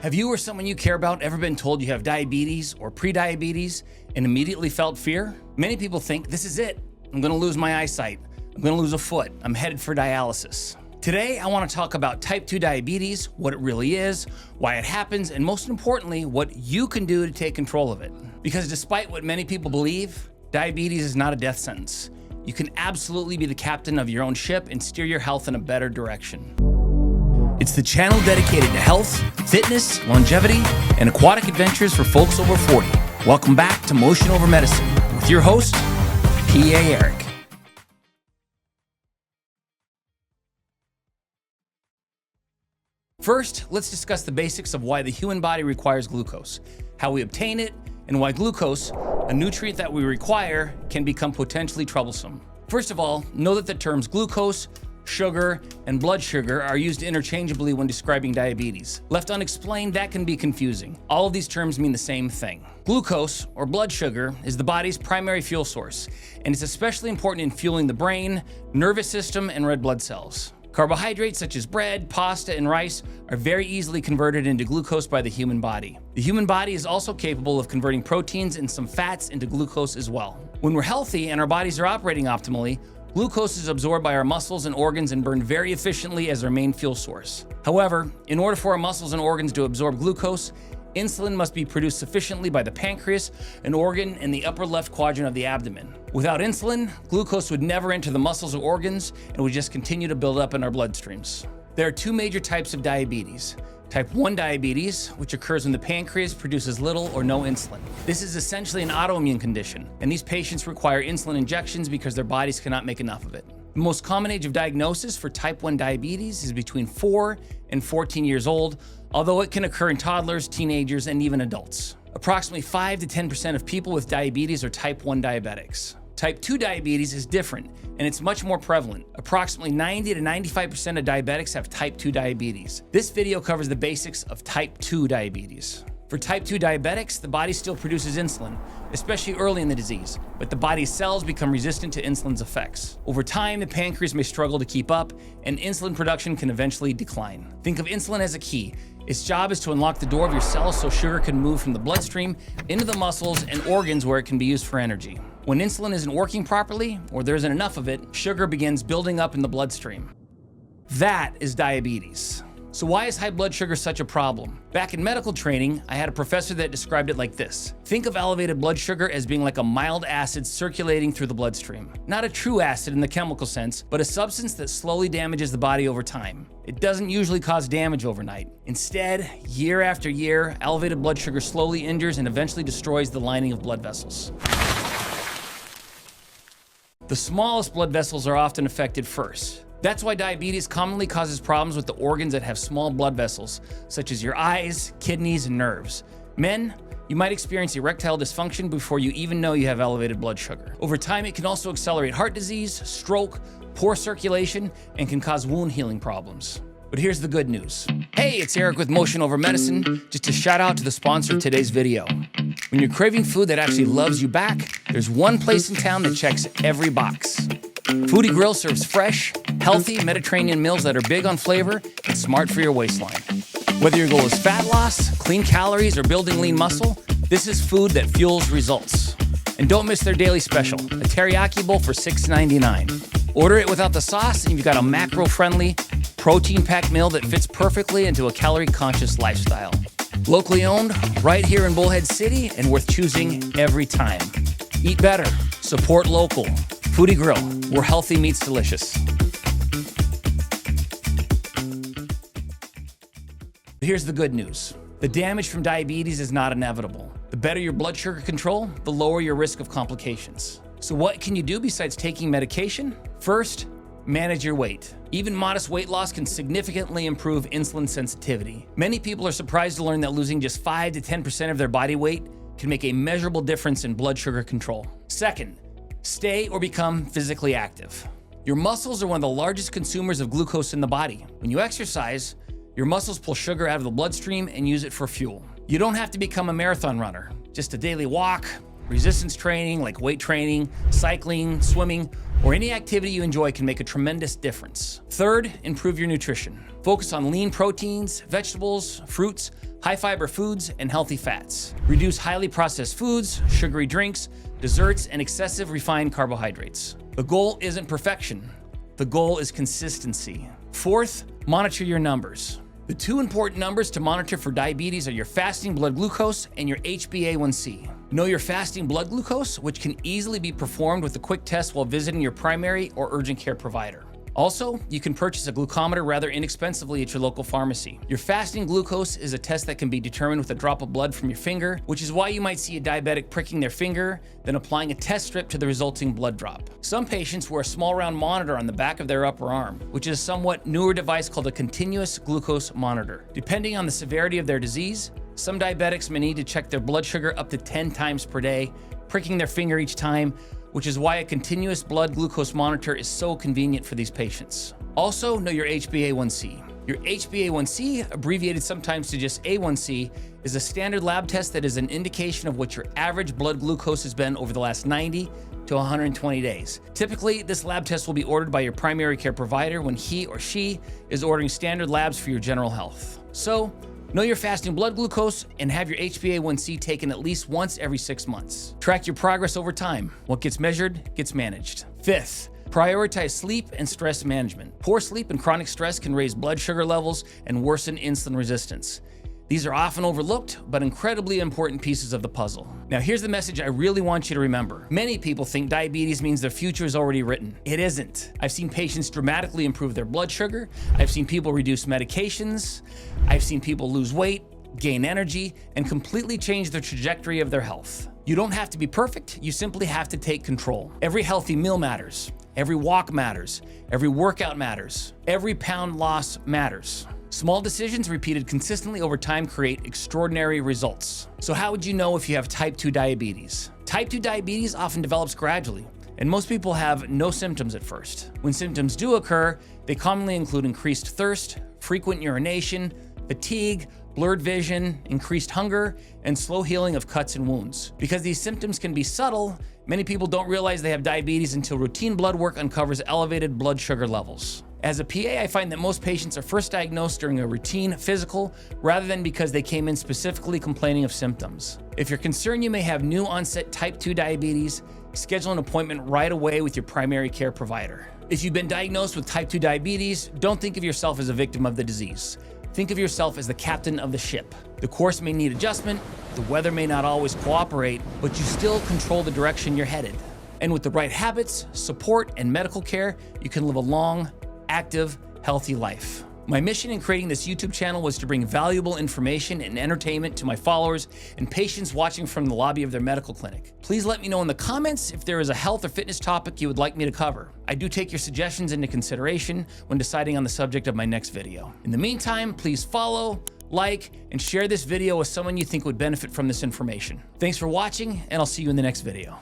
Have you or someone you care about ever been told you have diabetes or prediabetes and immediately felt fear? Many people think, this is it. I'm gonna lose my eyesight. I'm gonna lose a foot. I'm headed for dialysis. Today, I wanna talk about type 2 diabetes, what it really is, why it happens, and most importantly, what you can do to take control of it. Because despite what many people believe, diabetes is not a death sentence. You can absolutely be the captain of your own ship and steer your health in a better direction. It's the channel dedicated to health, fitness, longevity, and aquatic adventures for folks over 40. Welcome back to Motion Over Medicine with your host, PA Eric. First, let's discuss the basics of why the human body requires glucose, how we obtain it, and why glucose, a nutrient that we require, can become potentially troublesome. First of all, know that the terms glucose, sugar, and blood sugar are used interchangeably when describing diabetes. Left unexplained, that can be confusing. All of these terms mean the same thing. Glucose, or blood sugar, is the body's primary fuel source, and it's especially important in fueling the brain, nervous system, and red blood cells. Carbohydrates such as bread, pasta, and rice are very easily converted into glucose by the human body. The human body is also capable of converting proteins and some fats into glucose as well. When we're healthy and our bodies are operating optimally, glucose is absorbed by our muscles and organs and burned very efficiently as our main fuel source. However, in order for our muscles and organs to absorb glucose, insulin must be produced sufficiently by the pancreas, an organ in the upper left quadrant of the abdomen. Without insulin, glucose would never enter the muscles or organs and would just continue to build up in our bloodstreams. There are two major types of diabetes. Type 1 diabetes, which occurs when the pancreas produces little or no insulin. This is essentially an autoimmune condition, and these patients require insulin injections because their bodies cannot make enough of it. The most common age of diagnosis for type 1 diabetes is between 4 and 14 years old, although it can occur in toddlers, teenagers, and even adults. Approximately 5 to 10% of people with diabetes are type 1 diabetics. Type 2 diabetes is different, and it's much more prevalent. Approximately 90 to 95% of diabetics have type 2 diabetes. This video covers the basics of type 2 diabetes. For type 2 diabetics, the body still produces insulin, especially early in the disease, but the body's cells become resistant to insulin's effects. Over time, the pancreas may struggle to keep up, and insulin production can eventually decline. Think of insulin as a key. Its job is to unlock the door of your cells so sugar can move from the bloodstream into the muscles and organs where it can be used for energy. When insulin isn't working properly, or there isn't enough of it, sugar begins building up in the bloodstream. That is diabetes. So why is high blood sugar such a problem? Back in medical training, I had a professor that described it like this. Think of elevated blood sugar as being like a mild acid circulating through the bloodstream. Not a true acid in the chemical sense, but a substance that slowly damages the body over time. It doesn't usually cause damage overnight. Instead, year after year, elevated blood sugar slowly injures and eventually destroys the lining of blood vessels. The smallest blood vessels are often affected first. That's why diabetes commonly causes problems with the organs that have small blood vessels, such as your eyes, kidneys, and nerves. Men, you might experience erectile dysfunction before you even know you have elevated blood sugar. Over time, it can also accelerate heart disease, stroke, poor circulation, and can cause wound healing problems. But here's the good news. Hey, it's Eric with Motion Over Medicine. Just a shout out to the sponsor of today's video. When you're craving food that actually loves you back, there's one place in town that checks every box. Foodie Grill serves fresh, healthy Mediterranean meals that are big on flavor and smart for your waistline. Whether your goal is fat loss, clean calories, or building lean muscle, this is food that fuels results. And don't miss their daily special, a teriyaki bowl for $6.99. Order it without the sauce and you've got a macro-friendly, protein-packed meal that fits perfectly into a calorie-conscious lifestyle. Locally owned, right here in Bullhead City, and worth choosing every time. Eat better, support local. Foodie Grill, where healthy meets delicious. Here's the good news. The damage from diabetes is not inevitable. The better your blood sugar control, the lower your risk of complications. So what can you do besides taking medication? First, manage your weight. Even modest weight loss can significantly improve insulin sensitivity. Many people are surprised to learn that losing just 5 to 10% of their body weight can make a measurable difference in blood sugar control. Second, stay or become physically active. Your muscles are one of the largest consumers of glucose in the body. When you exercise, your muscles pull sugar out of the bloodstream and use it for fuel. You don't have to become a marathon runner. Just a daily walk, resistance training like weight training, cycling, swimming, or any activity you enjoy can make a tremendous difference. Third, improve your nutrition. Focus on lean proteins, vegetables, fruits, high fiber foods, and healthy fats. Reduce highly processed foods, sugary drinks, desserts, and excessive refined carbohydrates. The goal isn't perfection. The goal is consistency. Fourth, monitor your numbers. The two important numbers to monitor for diabetes are your fasting blood glucose and your HbA1c. Know your fasting blood glucose, which can easily be performed with a quick test while visiting your primary or urgent care provider. Also, you can purchase a glucometer rather inexpensively at your local pharmacy. Your fasting glucose is a test that can be determined with a drop of blood from your finger, which is why you might see a diabetic pricking their finger, then applying a test strip to the resulting blood drop. Some patients wear a small round monitor on the back of their upper arm, which is a somewhat newer device called a continuous glucose monitor. Depending on the severity of their disease, some diabetics may need to check their blood sugar up to 10 times per day, pricking their finger each time, which is why a continuous blood glucose monitor is so convenient for these patients. Also, know your HbA1c. Your HbA1c, abbreviated sometimes to just A1c, is a standard lab test that is an indication of what your average blood glucose has been over the last 90 to 120 days. Typically, this lab test will be ordered by your primary care provider when he or she is ordering standard labs for your general health. So, know your fasting blood glucose and have your HbA1c taken at least once every 6 months. Track your progress over time. What gets measured gets managed. Fifth, prioritize sleep and stress management. Poor sleep and chronic stress can raise blood sugar levels and worsen insulin resistance. These are often overlooked, but incredibly important pieces of the puzzle. Now, here's the message I really want you to remember. Many people think diabetes means their future is already written. It isn't. I've seen patients dramatically improve their blood sugar. I've seen people reduce medications. I've seen people lose weight, gain energy, and completely change the trajectory of their health. You don't have to be perfect. You simply have to take control. Every healthy meal matters. Every walk matters. Every workout matters. Every pound loss matters. Small decisions repeated consistently over time create extraordinary results. So how would you know if you have type 2 diabetes? Type 2 diabetes often develops gradually, and most people have no symptoms at first. When symptoms do occur, they commonly include increased thirst, frequent urination, fatigue, blurred vision, increased hunger, and slow healing of cuts and wounds. Because these symptoms can be subtle, many people don't realize they have diabetes until routine blood work uncovers elevated blood sugar levels. As a PA, I find that most patients are first diagnosed during a routine physical rather than because they came in specifically complaining of symptoms. If you're concerned you may have new onset type 2 diabetes, schedule an appointment right away with your primary care provider. If you've been diagnosed with type 2 diabetes, don't think of yourself as a victim of the disease. Think of yourself as the captain of the ship. The course may need adjustment, the weather may not always cooperate, but you still control the direction you're headed. And with the right habits, support, and medical care, you can live a long, active, healthy life. My mission in creating this YouTube channel was to bring valuable information and entertainment to my followers and patients watching from the lobby of their medical clinic. Please let me know in the comments if there is a health or fitness topic you would like me to cover. I do take your suggestions into consideration when deciding on the subject of my next video. In the meantime, please follow, like, and share this video with someone you think would benefit from this information. Thanks for watching, and I'll see you in the next video.